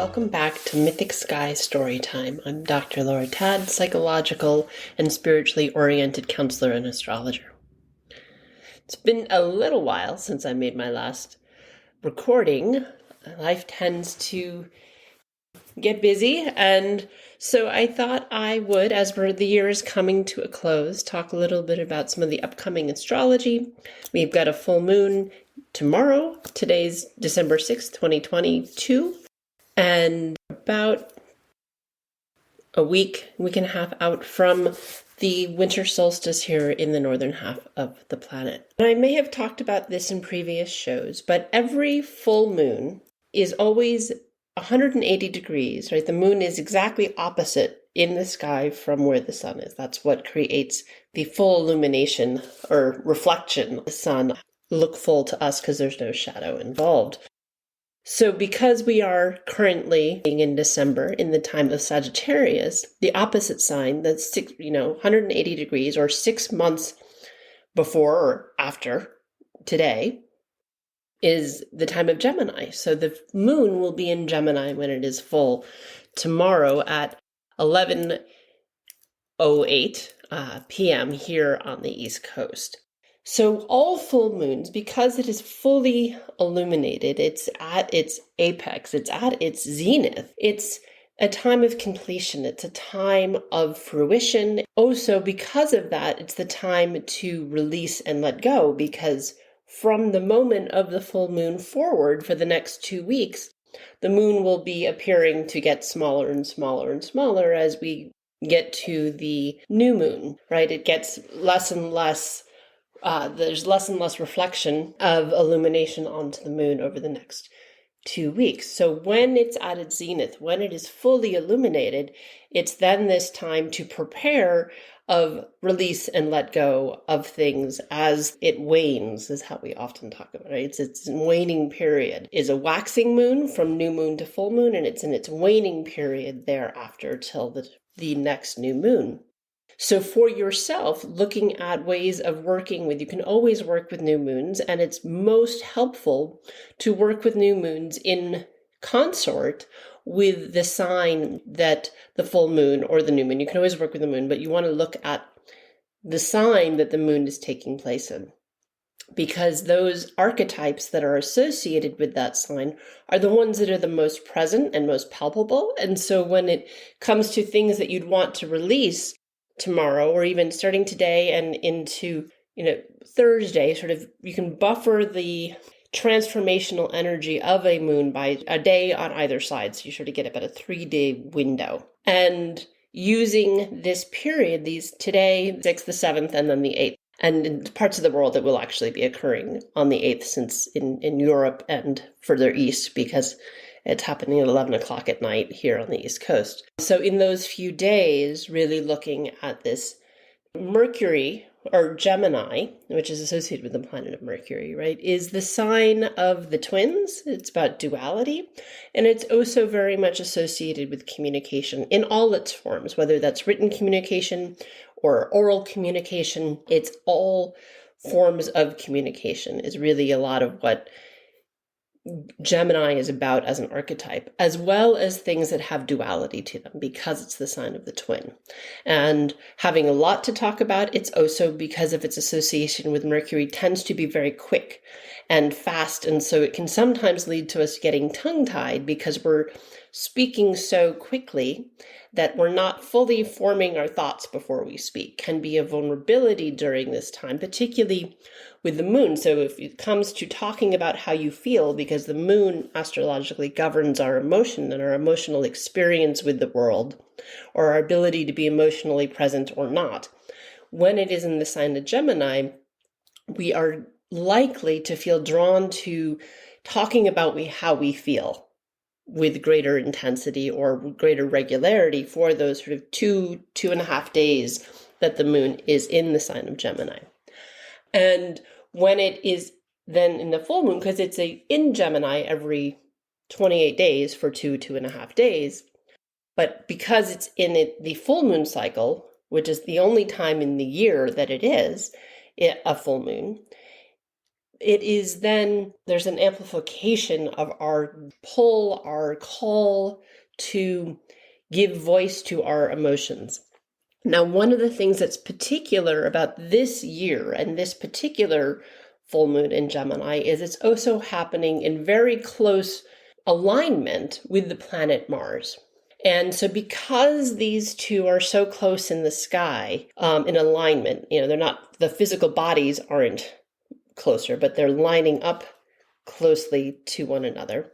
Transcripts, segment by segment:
welcome back to Mythic Sky Storytime. I'm Dr. Laura Tadd, psychological and spiritually oriented counselor and astrologer. It's been a little while since I made my last recording. Life tends to get busy, and so I thought I would, as the year is coming to a close, talk a little bit about some of the upcoming astrology. We've got a full moon tomorrow. Today's December 6th, 2022. And about a week and a half out from the winter solstice here in the northern half of the planet. And I may have talked about this in previous shows, but every full moon is always 180 degrees, right? The moon is exactly opposite in the sky from where the sun is. That's what creates the full illumination or reflection. The sun look full to us because there's no shadow involved. So because we are currently in December in the time of Sagittarius, the opposite sign, that's 180 degrees or 6 months before or after today, is the time of Gemini. So the moon will be in Gemini when it is full tomorrow at 11:08 p.m. here on the East Coast. So all full moons, because it is fully illuminated, it's at its apex, it's at its zenith, it's a time of completion, it's a time of fruition. Also, because of that, it's the time to release and let go, because from the moment of the full moon forward for the next 2 weeks, the moon will be appearing to get smaller and smaller and smaller as we get to the new moon, right? It gets less and less. There's less and less reflection of illumination onto the moon over the next 2 weeks. So when it's at its zenith, when it is fully illuminated, it's then this time to prepare of release and let go of things as it wanes, is how we often talk about it. It's waning period is a waxing moon from new moon to full moon, and it's in its waning period thereafter till the next new moon. So for yourself, looking at ways of working with, you can always work with new moons, and it's most helpful to work with new moons in consort with the sign that the full moon or the new moon, you can always work with the moon, but you want to look at the sign that the moon is taking place in, because those archetypes that are associated with that sign are the ones that are the most present and most palpable. And so when it comes to things that you'd want to release tomorrow, or even starting today and into Thursday, sort of you can buffer the transformational energy of a moon by a day on either side, so you sort of get about a 3-day window. And using this period, these today, 6th, the 7th, and then the 8th, and in parts of the world it will actually be occurring on the 8th, since in Europe and further east, because it's happening at 11 o'clock at night here on the East Coast. So in those few days, really looking at this Mercury, or Gemini, which is associated with the planet of Mercury, right, is the sign of the twins. It's about duality. And it's also very much associated with communication in all its forms, whether that's written communication or oral communication. It's all forms of communication is really a lot of what Gemini is about as an archetype, as well as things that have duality to them, because it's the sign of the twin. And having a lot to talk about, it's also because of its association with Mercury tends to be very quick and fast. And so it can sometimes lead to us getting tongue-tied because we're speaking so quickly that we're not fully forming our thoughts before we speak. Can be a vulnerability during this time, particularly with the moon. So if it comes to talking about how you feel, because the moon astrologically governs our emotion and our emotional experience with the world, or our ability to be emotionally present or not. When it is in the sign of Gemini, we are likely to feel drawn to talking about how we feel with greater intensity or greater regularity for those sort of 2.5 days that the moon is in the sign of Gemini. And when it is then in the full moon, because it's in Gemini every 28 days for 2.5 days, but because it's in the full moon cycle, which is the only time in the year that it is a full moon, it is then there's an amplification of our pull, our call to give voice to our emotions. Now, one of the things that's particular about this year and this particular full moon in Gemini is it's also happening in very close alignment with the planet Mars. And so because these two are so close in the sky, in alignment, they're not, the physical bodies aren't closer, but they're lining up closely to one another.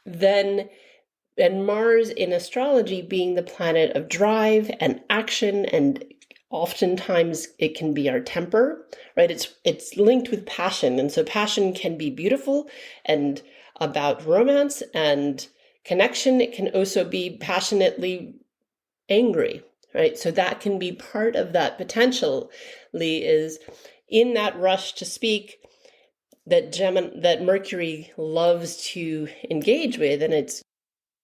And Mars in astrology being the planet of drive and action, and oftentimes it can be our temper, right? It's linked with passion. And so passion can be beautiful and about romance and connection. It can also be passionately angry, right? So that can be part of that potentially is in that rush to speak that Mercury loves to engage with, and it's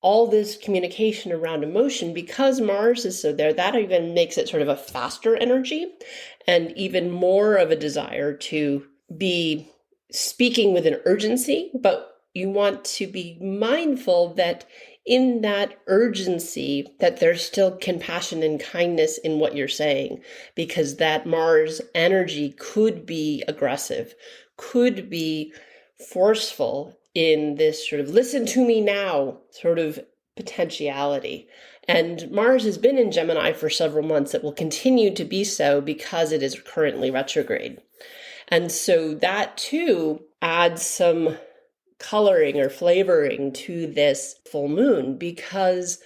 all this communication around emotion. Because Mars is so there, that even makes it sort of a faster energy and even more of a desire to be speaking with an urgency. But you want to be mindful that in that urgency, that there's still compassion and kindness in what you're saying, because that Mars energy could be aggressive, could be forceful in this sort of listen to me now sort of potentiality. And Mars has been in Gemini for several months. It will continue to be so because it is currently retrograde. And so that too adds some coloring or flavoring to this full moon, because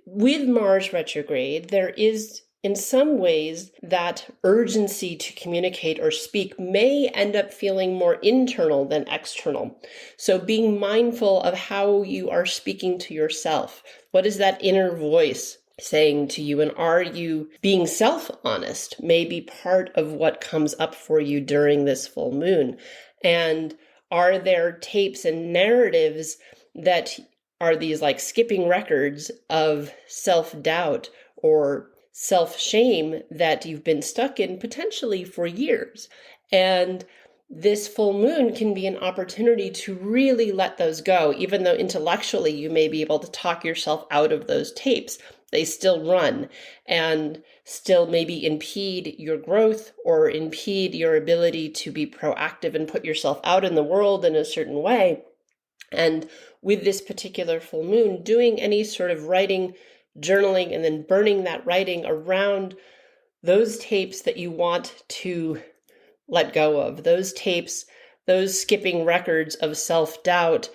with Mars retrograde, there is in some ways that urgency to communicate or speak may end up feeling more internal than external. So being mindful of how you are speaking to yourself. What is that inner voice saying to you? And are you being self-honest? May be part of what comes up for you during this full moon. And are there tapes and narratives that are these like skipping records of self-doubt or self-shame that you've been stuck in potentially for years? And this full moon can be an opportunity to really let those go, even though intellectually you may be able to talk yourself out of those tapes. They still run and still maybe impede your growth or impede your ability to be proactive and put yourself out in the world in a certain way. And with this particular full moon, doing any sort of writing, journaling, and then burning that writing around those tapes that you want to let go of, those tapes, those skipping records of self-doubt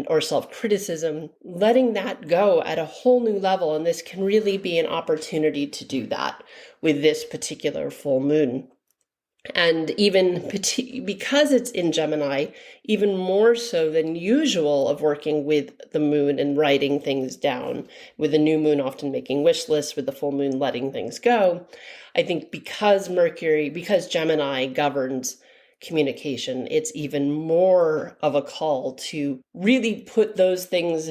or self-criticism, letting that go at a whole new level. And this can really be an opportunity to do that with this particular full moon. And even because it's in Gemini, even more so than usual of working with the moon and writing things down, with the new moon often making wish lists, with the full moon letting things go. I think because Gemini governs communication, it's even more of a call to really put those things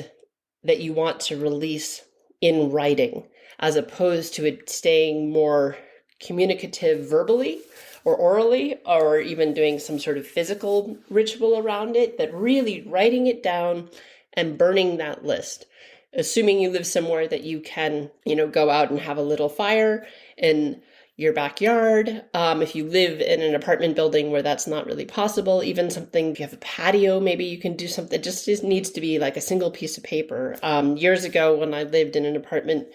that you want to release in writing, as opposed to it staying more communicative verbally or orally, or even doing some sort of physical ritual around it, that really writing it down and burning that list. Assuming you live somewhere that you can, go out and have a little fire in your backyard. If you live in an apartment building where that's not really possible, even something, if you have a patio, maybe you can do something. It just needs to be like a single piece of paper. Years ago, when I lived in an apartment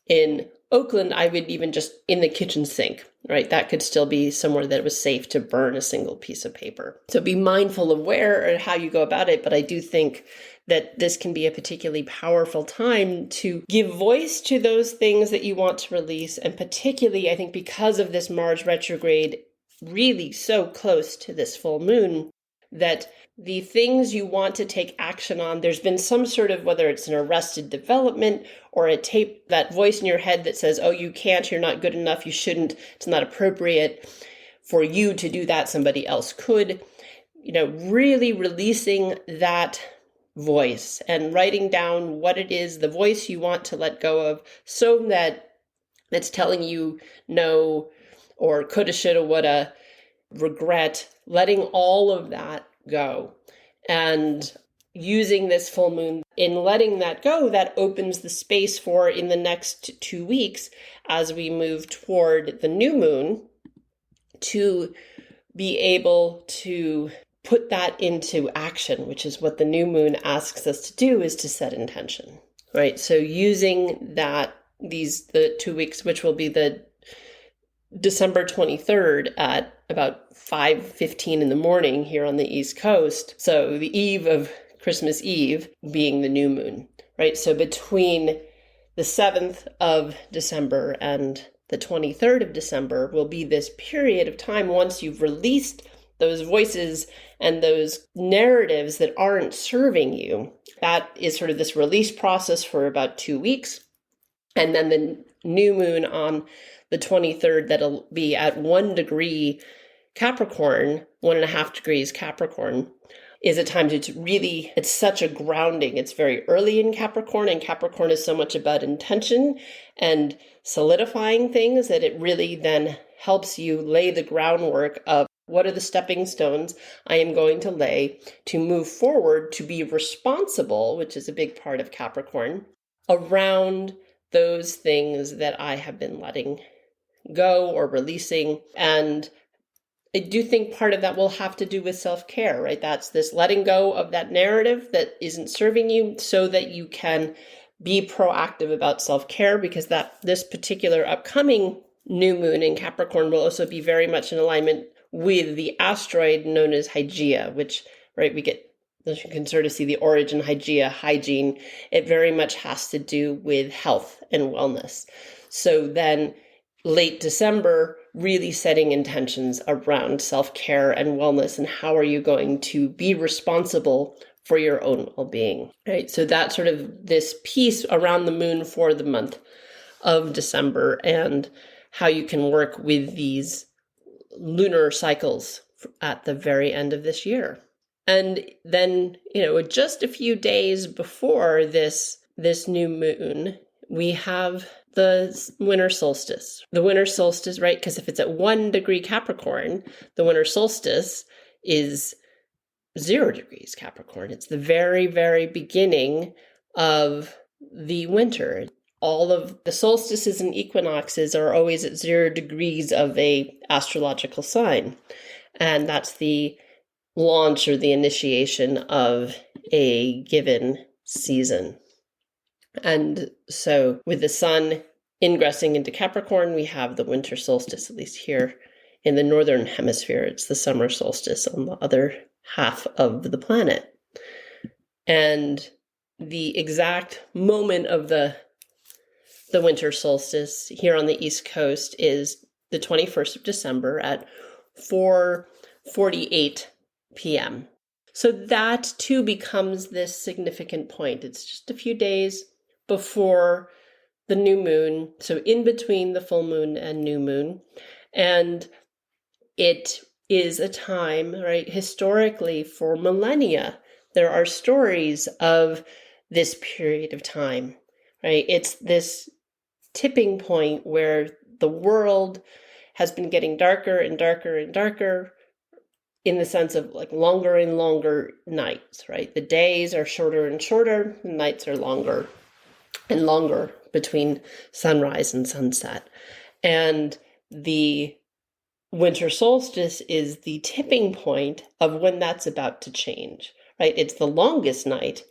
in Oakland, I would even just in the kitchen sink, right? That could still be somewhere that it was safe to burn a single piece of paper. So be mindful of where and how you go about it. But I do think that this can be a particularly powerful time to give voice to those things that you want to release. And particularly, I think because of this Mars retrograde really so close to this full moon, that the things you want to take action on, there's been some sort of, whether it's an arrested development or a tape, that voice in your head that says, oh, you can't, you're not good enough, you shouldn't, it's not appropriate for you to do that, somebody else could. Really releasing that voice and writing down what it is, the voice you want to let go of, so that it's telling you no or coulda, shoulda, woulda, regret, letting all of that go. And using this full moon, in letting that go, that opens the space for, in the next 2 weeks, as we move toward the new moon, to be able to put that into action, which is what the new moon asks us to do, is to set intention, right? So using that, the 2 weeks, which will be the December 23rd at about 5:15 in the morning here on the East Coast. So the eve of Christmas Eve being the new moon, right? So between the 7th of December and the 23rd of December will be this period of time, once you've released those voices and those narratives that aren't serving you. That is sort of this release process for about 2 weeks. And then the new moon on the 23rd, that'll be at 1 degree Capricorn, 1.5 degrees Capricorn, is a time to really, it's such a grounding. It's very early in Capricorn, and Capricorn is so much about intention and solidifying things that it really then helps you lay the groundwork of what are the stepping stones I am going to lay to move forward, to be responsible, which is a big part of Capricorn, around those things that I have been letting go or releasing. And I do think part of that will have to do with self-care, right? That's this letting go of that narrative that isn't serving you, so that you can be proactive about self-care, because this particular upcoming new moon in Capricorn will also be very much in alignment with the asteroid known as Hygeia, which, right, you can sort of see the origin, Hygeia, hygiene. It very much has to do with health and wellness. So then late December, really setting intentions around self-care and wellness, and how are you going to be responsible for your own well-being, right? So that's sort of this piece around the moon for the month of December, and how you can work with these lunar cycles at the very end of this year. And then, just a few days before this new moon, we have the winter solstice. The winter solstice, right? Because if it's at 1 degree Capricorn, the winter solstice is 0 degrees Capricorn. It's the very, very beginning of the winter. All of the solstices and equinoxes are always at 0 degrees of a astrological sign. And that's the launch or the initiation of a given season. And so with the sun ingressing into Capricorn, we have the winter solstice, at least here in the northern hemisphere. It's the summer solstice on the other half of the planet. And the exact moment of the winter solstice here on the East Coast is the 21st of December at 4:48 p.m. So that too becomes this significant point. It's just a few days before the new moon, so in between the full moon and new moon. And it is a time, right, historically for millennia, there are stories of this period of time, right? It's this tipping point where the world has been getting darker and darker and darker, in the sense of like longer and longer nights, right? The days are shorter and shorter, the nights are longer and longer between sunrise and sunset. And the winter solstice is the tipping point of when that's about to change, right? It's the longest night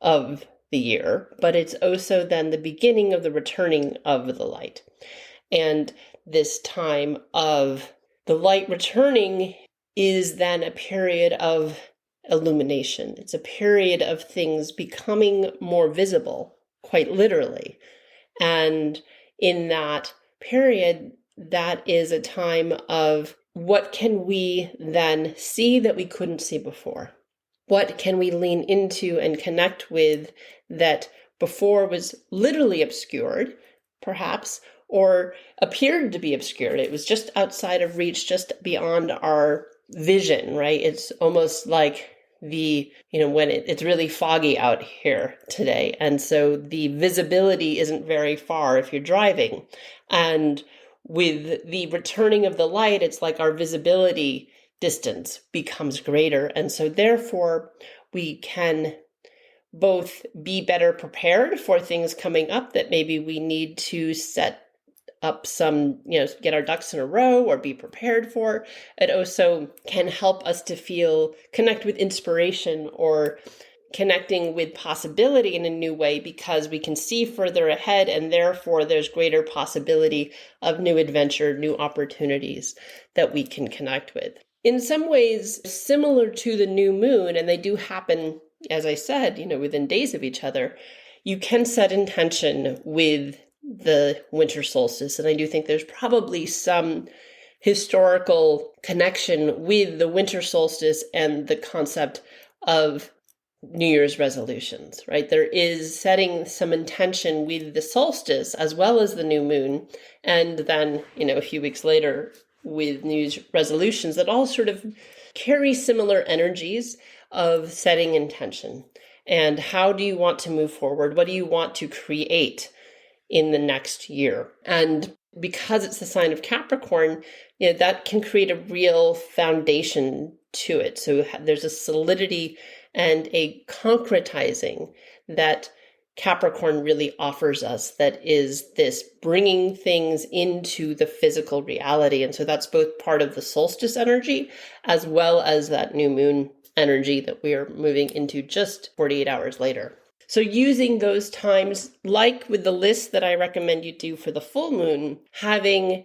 of the year, but it's also then the beginning of the returning of the light. And this time of the light returning is then a period of illumination. It's a period of things becoming more visible, quite literally. And in that period, that is a time of what can we then see that we couldn't see before? What can we lean into and connect with that before was literally obscured, perhaps, or appeared to be obscured? It was just outside of reach, just beyond our vision, right? It's almost like when it's really foggy out here today. And so the visibility isn't very far if you're driving. And with the returning of the light, it's like our visibility distance becomes greater. And so therefore, we can both be better prepared for things coming up that maybe we need to set up some, get our ducks in a row or be prepared for. It also can help us to connect with inspiration or connecting with possibility in a new way, because we can see further ahead, and therefore there's greater possibility of new adventure, new opportunities that we can connect with. In some ways, similar to the new moon, and they do happen, as I said, within days of each other, you can set intention with the winter solstice. And I do think there's probably some historical connection with the winter solstice and the concept of New Year's resolutions, right? There is setting some intention with the solstice as well as the new moon. And then, a few weeks later with New Year's resolutions that all sort of carry similar energies of setting intention. And how do you want to move forward? What do you want to create in the next year? And because it's the sign of Capricorn, that can create a real foundation to it. So there's a solidity and a concretizing that Capricorn really offers us, that is this bringing things into the physical reality. And so that's both part of the solstice energy as well as that new moon energy that we are moving into just 48 hours later. So using those times, like with the list that I recommend you do for the full moon, having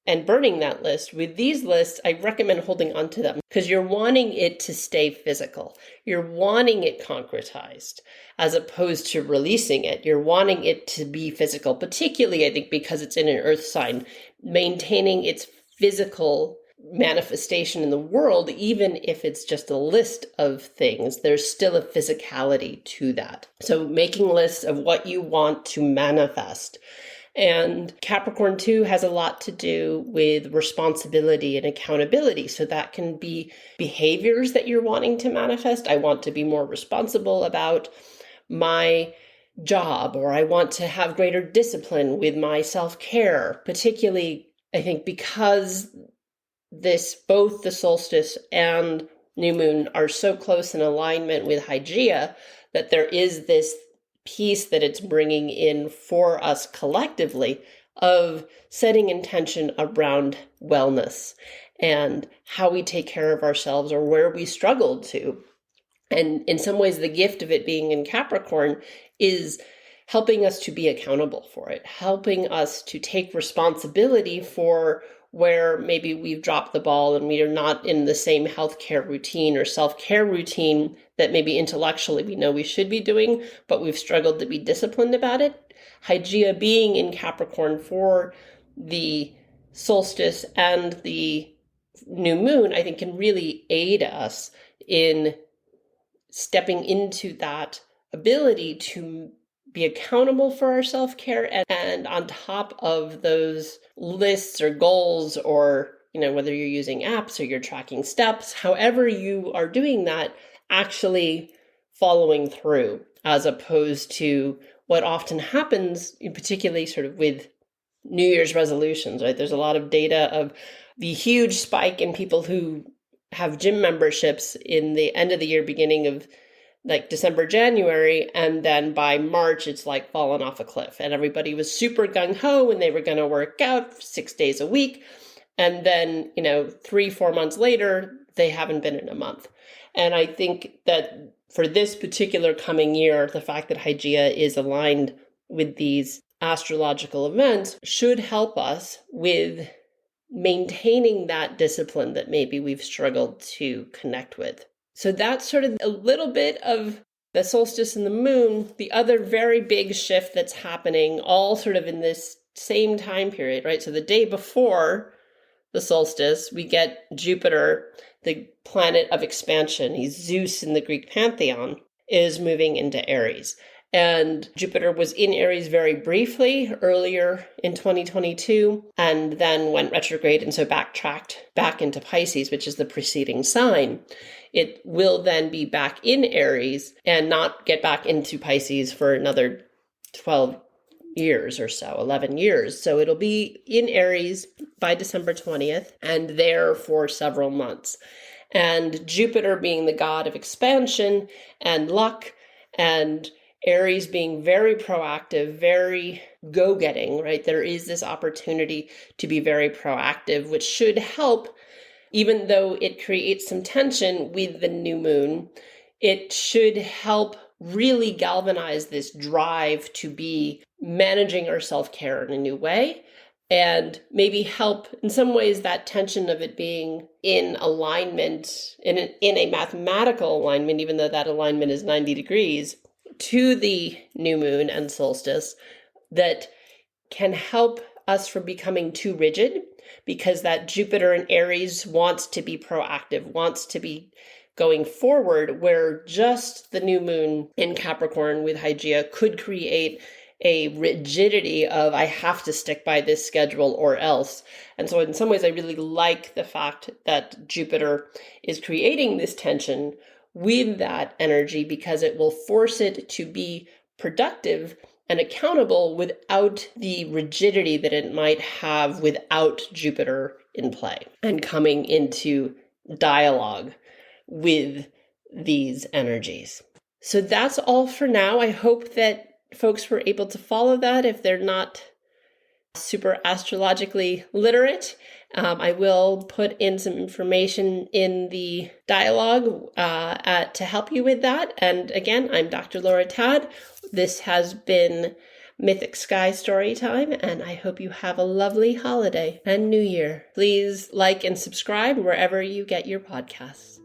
and burning that list, with these lists, I recommend holding on to them because you're wanting it to stay physical. You're wanting it concretized as opposed to releasing it. You're wanting it to be physical, particularly, I think, because it's in an earth sign, maintaining its physical manifestation in the world. Even if it's just a list of things, there's still a physicality to that. So making lists of what you want to manifest. And Capricorn too has a lot to do with responsibility and accountability. So that can be behaviors that you're wanting to manifest. I want to be more responsible about my job, or I want to have greater discipline with my self-care, particularly, I think, because both the solstice and new moon are so close in alignment with Hygeia, that there is this piece that it's bringing in for us collectively of setting intention around wellness and how we take care of ourselves or where we struggled to. And in some ways, the gift of it being in Capricorn is helping us to be accountable for it, helping us to take responsibility for where maybe we've dropped the ball and we are not in the same healthcare routine or self-care routine that maybe intellectually we know we should be doing, but we've struggled to be disciplined about it. Hygeia being in Capricorn for the solstice and the new moon, I think, can really aid us in stepping into that ability to be accountable for our self-care, and on top of those lists or goals, or whether you're using apps or you're tracking steps, however you are doing that, actually following through, as opposed to what often happens, particularly sort of with New Year's resolutions, right? There's a lot of data of the huge spike in people who have gym memberships in the end of the year, beginning of like December, January, and then by March, it's like fallen off a cliff. And everybody was super gung-ho and they were going to work out 6 days a week. And then, 3-4 months later, they haven't been in a month. And I think that for this particular coming year, the fact that Hygeia is aligned with these astrological events should help us with maintaining that discipline that maybe we've struggled to connect with. So that's sort of a little bit of the solstice and the moon. The other very big shift that's happening all sort of in this same time period, right? So the day before the solstice, we get Jupiter, the planet of expansion. He's Zeus in the Greek pantheon, is moving into Aries. And Jupiter was in Aries very briefly earlier in 2022, and then went retrograde and so backtracked back into Pisces, which is the preceding sign. It will then be back in Aries and not get back into Pisces for another 12 years or so, 11 years. So it'll be in Aries by December 20th and there for several months. And Jupiter being the god of expansion and luck, and Aries being very proactive, very go-getting, right? There is this opportunity to be very proactive, which should help, even though it creates some tension with the new moon. It should help really galvanize this drive to be managing our self-care in a new way, and maybe help in some ways that tension of it being in alignment, in a mathematical alignment, even though that alignment is 90 degrees to the new moon and solstice, that can help us from becoming too rigid, because that Jupiter in Aries wants to be proactive, wants to be going forward, where just the new moon in Capricorn with Hygeia could create a rigidity of, I have to stick by this schedule or else. And so in some ways, I really like the fact that Jupiter is creating this tension with that energy, because it will force it to be productive and accountable without the rigidity that it might have without Jupiter in play and coming into dialogue with these energies. So that's all for now. I hope that folks were able to follow that if they're not super astrologically literate. I will put in some information in the dialogue to help you with that. And again, I'm Dr. Laura Tad. This has been Mythic Sky Storytime, and I hope you have a lovely holiday and New Year. Please like and subscribe wherever you get your podcasts.